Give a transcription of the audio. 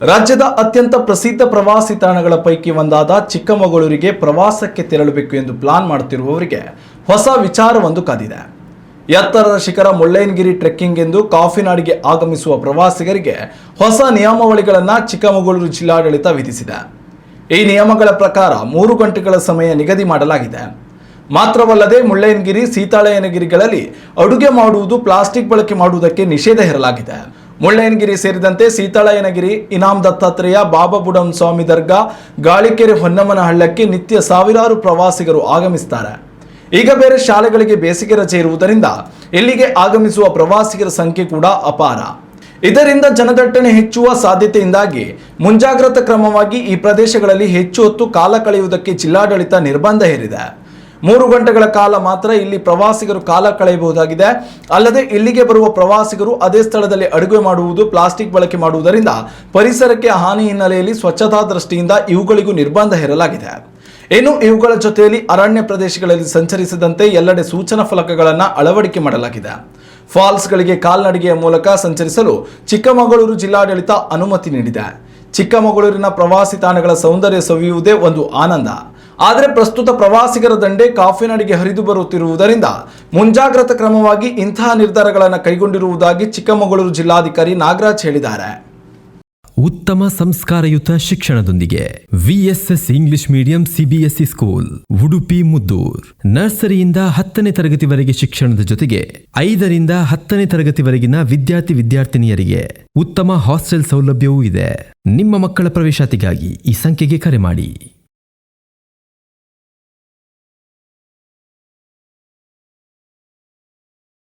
ರಾಜ್ಯದ ಅತ್ಯಂತ ಪ್ರಸಿದ್ಧ ಪ್ರವಾಸಿ ತಾಣಗಳ ಪೈಕಿ ಒಂದಾದ ಚಿಕ್ಕಮಗಳೂರಿಗೆ ಪ್ರವಾಸಕ್ಕೆ ತೆರಳಬೇಕು ಎಂದು ಪ್ಲಾನ್ ಮಾಡುತ್ತಿರುವವರಿಗೆ ಹೊಸ ವಿಚಾರವೊಂದು ಕಾದಿದೆ. ಎತ್ತರದ ಶಿಖರ ಮುಳ್ಳಯ್ಯನಗಿರಿ ಟ್ರೆಕ್ಕಿಂಗ್ ಎಂದು ಕಾಫಿನಾಡಿಗೆ ಆಗಮಿಸುವ ಪ್ರವಾಸಿಗರಿಗೆ ಹೊಸ ನಿಯಮಾವಳಿಗಳನ್ನು ಚಿಕ್ಕಮಗಳೂರು ಜಿಲ್ಲಾಡಳಿತ ವಿಧಿಸಿದೆ. ಈ ನಿಯಮಗಳ ಪ್ರಕಾರ 3 ಗಂಟೆಗಳ ಸಮಯ ನಿಗದಿ ಮಾಡಲಾಗಿದೆ. ಮಾತ್ರವಲ್ಲದೆ ಮುಳ್ಳಯ್ಯನಗಿರಿ, ಸೀತಾಳಯ್ಯನಗಿರಿಗಳಲ್ಲಿ ಅಡುಗೆ ಮಾಡುವುದು, ಪ್ಲಾಸ್ಟಿಕ್ ಬಳಕೆ ಮಾಡುವುದಕ್ಕೆ ನಿಷೇಧ ಹೇರಲಾಗಿದೆ. ಮುಳ್ಳಯ್ಯನಗಿರಿ ಸೇರಿದಂತೆ ಸೀತಾಳಯ್ಯನಗಿರಿ, ಇನಾಮ್ ದತ್ತಾತ್ರೇಯ, ಬಾಬಾ ಬುಡನ್ ಸ್ವಾಮಿ ದರ್ಗಾ, ಗಾಳಿಕೆರೆ ಹೊನ್ನಮ್ಮನ ಹಳ್ಳಕ್ಕೆ ನಿತ್ಯ ಸಾವಿರಾರು ಪ್ರವಾಸಿಗರು ಆಗಮಿಸುತ್ತಾರೆ. ಈಗ ಬೇರೆ ಶಾಲೆಗಳಿಗೆ ಬೇಸಿಗೆ ರಜೆ ಇರುವುದರಿಂದ ಇಲ್ಲಿಗೆ ಆಗಮಿಸುವ ಪ್ರವಾಸಿಗರ ಸಂಖ್ಯೆ ಕೂಡ ಅಪಾರ. ಇದರಿಂದ ಜನದಟ್ಟಣೆ ಹೆಚ್ಚುವ ಸಾಧ್ಯತೆಯಿಂದಾಗಿ ಮುಂಜಾಗ್ರತಾ ಕ್ರಮವಾಗಿ ಈ ಪ್ರದೇಶಗಳಲ್ಲಿ ಹೆಚ್ಚು ಹೊತ್ತು ಕಾಲ ಕಳೆಯುವುದಕ್ಕೆ ಜಿಲ್ಲಾಡಳಿತ ನಿರ್ಬಂಧ ಹೇರಿದೆ. 3 ಗಂಟೆಗಳ ಕಾಲ ಮಾತ್ರ ಇಲ್ಲಿ ಪ್ರವಾಸಿಗರು ಕಾಲ ಕಳೆಯಬಹುದಾಗಿದೆ. ಅಲ್ಲದೆ ಇಲ್ಲಿಗೆ ಬರುವ ಪ್ರವಾಸಿಗರು ಅದೇ ಸ್ಥಳದಲ್ಲಿ ಅಡುಗೆ ಮಾಡುವುದು, ಪ್ಲಾಸ್ಟಿಕ್ ಬಳಕೆ ಮಾಡುವುದರಿಂದ ಪರಿಸರಕ್ಕೆ ಹಾನಿ ಹಿನ್ನೆಲೆಯಲ್ಲಿ ಸ್ವಚ್ಛತಾ ದೃಷ್ಟಿಯಿಂದ ಇವುಗಳಿಗೂ ನಿರ್ಬಂಧ ಹೇರಲಾಗಿದೆ. ಇನ್ನು ಇವುಗಳ ಜೊತೆಯಲ್ಲಿ ಅರಣ್ಯ ಪ್ರದೇಶಗಳಲ್ಲಿ ಸಂಚರಿಸದಂತೆ ಎಲ್ಲೆಡೆ ಸೂಚನಾ ಫಲಕಗಳನ್ನು ಅಳವಡಿಕೆ ಮಾಡಲಾಗಿದೆ. ಫಾಲ್ಸ್ಗಳಿಗೆ ಕಾಲ್ನಡಿಗೆಯ ಮೂಲಕ ಸಂಚರಿಸಲು ಚಿಕ್ಕಮಗಳೂರು ಜಿಲ್ಲಾಡಳಿತ ಅನುಮತಿ ನೀಡಿದೆ. ಚಿಕ್ಕಮಗಳೂರಿನ ಪ್ರವಾಸಿ ತಾಣಗಳ ಸೌಂದರ್ಯ ಸವಿಯುವುದೇ ಒಂದು ಆನಂದ. ಆದರೆ ಪ್ರಸ್ತುತ ಪ್ರವಾಸಿಗರ ದಂಡೆ ಕಾಫಿನಾಡಿಗೆ ಹರಿದು ಬರುತ್ತಿರುವುದರಿಂದ ಮುಂಜಾಗ್ರತಾ ಕ್ರಮವಾಗಿ ಇಂತಹ ನಿರ್ಧಾರಗಳನ್ನು ಕೈಗೊಂಡಿರುವುದಾಗಿ ಚಿಕ್ಕಮಗಳೂರು ಜಿಲ್ಲಾಧಿಕಾರಿ ನಾಗರಾಜ್ ಹೇಳಿದ್ದಾರೆ. ಉತ್ತಮ ಸಂಸ್ಕಾರಯುತ ಶಿಕ್ಷಣದೊಂದಿಗೆ VSS English medium CBSE school Udupi Muddur. ನರ್ಸರಿಯಿಂದ 10ನೇ ತರಗತಿವರೆಗೆ ಶಿಕ್ಷಣದ ಜೊತೆಗೆ 5ರಿಂದ 10ನೇ ತರಗತಿವರೆಗಿನ ವಿದ್ಯಾರ್ಥಿನಿಯರಿಗೆ ಉತ್ತಮ ಹಾಸ್ಟೆಲ್ ಸೌಲಭ್ಯವೂ ಇದೆ. ನಿಮ್ಮ ಮಕ್ಕಳ ಪ್ರವೇಶಾತಿಗಾಗಿ ಈ ಸಂಖ್ಯೆಗೆ ಕರೆ ಮಾಡಿ.